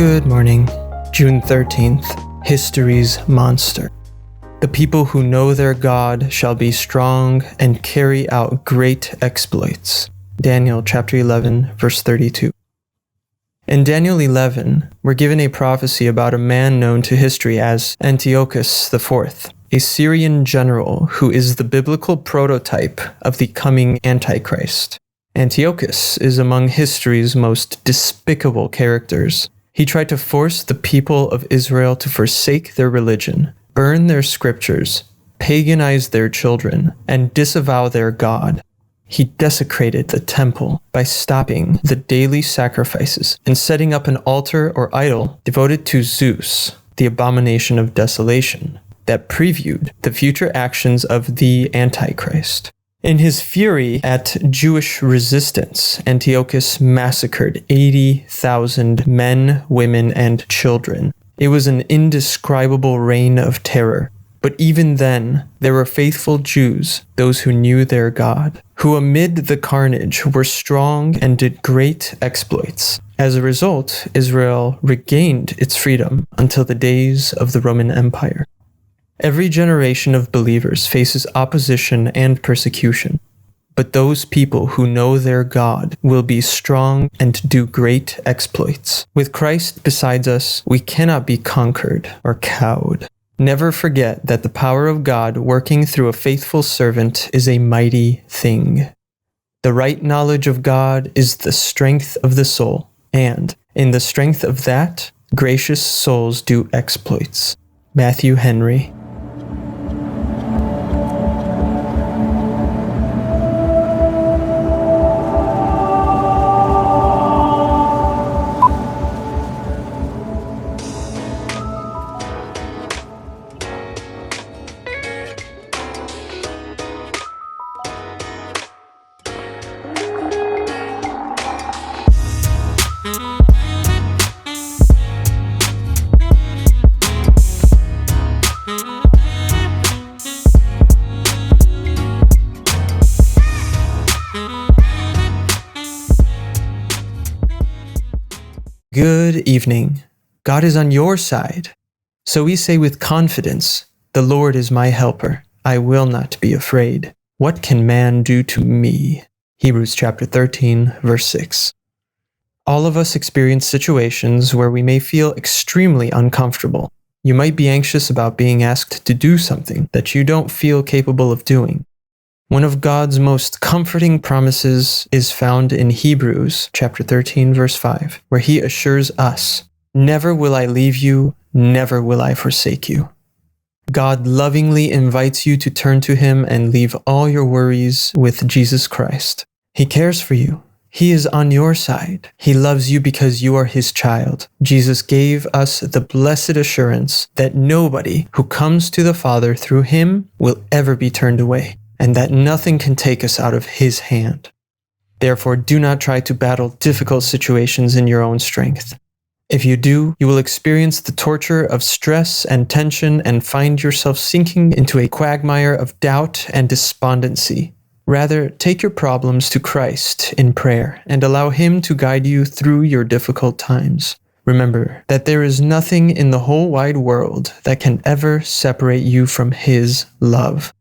Good morning, June 13th, History's Monster. The people who know their God shall be strong and carry out great exploits. Daniel chapter 11, verse 32. In Daniel 11, we're given a prophecy about a man known to history as Antiochus IV, a Syrian general who is the biblical prototype of the coming Antichrist. Antiochus is among history's most despicable characters. He tried to force the people of Israel to forsake their religion, burn their scriptures, paganize their children, and disavow their God. He desecrated the temple by stopping the daily sacrifices and setting up an altar or idol devoted to Zeus, the abomination of desolation, that previewed the future actions of the Antichrist. In his fury at Jewish resistance, Antiochus massacred 80,000 men, women, and children. It was an indescribable reign of terror. But even then, there were faithful Jews, those who knew their God, who amid the carnage were strong and did great exploits. As a result, Israel regained its freedom until the days of the Roman Empire. Every generation of believers faces opposition and persecution, but those people who know their God will be strong and do great exploits. With Christ beside us, we cannot be conquered or cowed. Never forget that the power of God working through a faithful servant is a mighty thing. The right knowledge of God is the strength of the soul, and in the strength of that, gracious souls do exploits. Matthew Henry. Good evening. God is on your side. So we say with confidence, "The Lord is my helper. I will not be afraid. What can man do to me?" Hebrews chapter 13, verse 6. All of us experience situations where we may feel extremely uncomfortable. You might be anxious about being asked to do something that you don't feel capable of doing. One of God's most comforting promises is found in Hebrews chapter 13, verse 5, where he assures us, "Never will I leave you, never will I forsake you." God lovingly invites you to turn to him and leave all your worries with Jesus Christ. He cares for you. He is on your side. He loves you because you are his child. Jesus gave us the blessed assurance that nobody who comes to the Father through him will ever be turned away, and that nothing can take us out of his hand. Therefore, do not try to battle difficult situations in your own strength. If you do, you will experience the torture of stress and tension and find yourself sinking into a quagmire of doubt and despondency. Rather, take your problems to Christ in prayer and allow him to guide you through your difficult times. Remember that there is nothing in the whole wide world that can ever separate you from his love.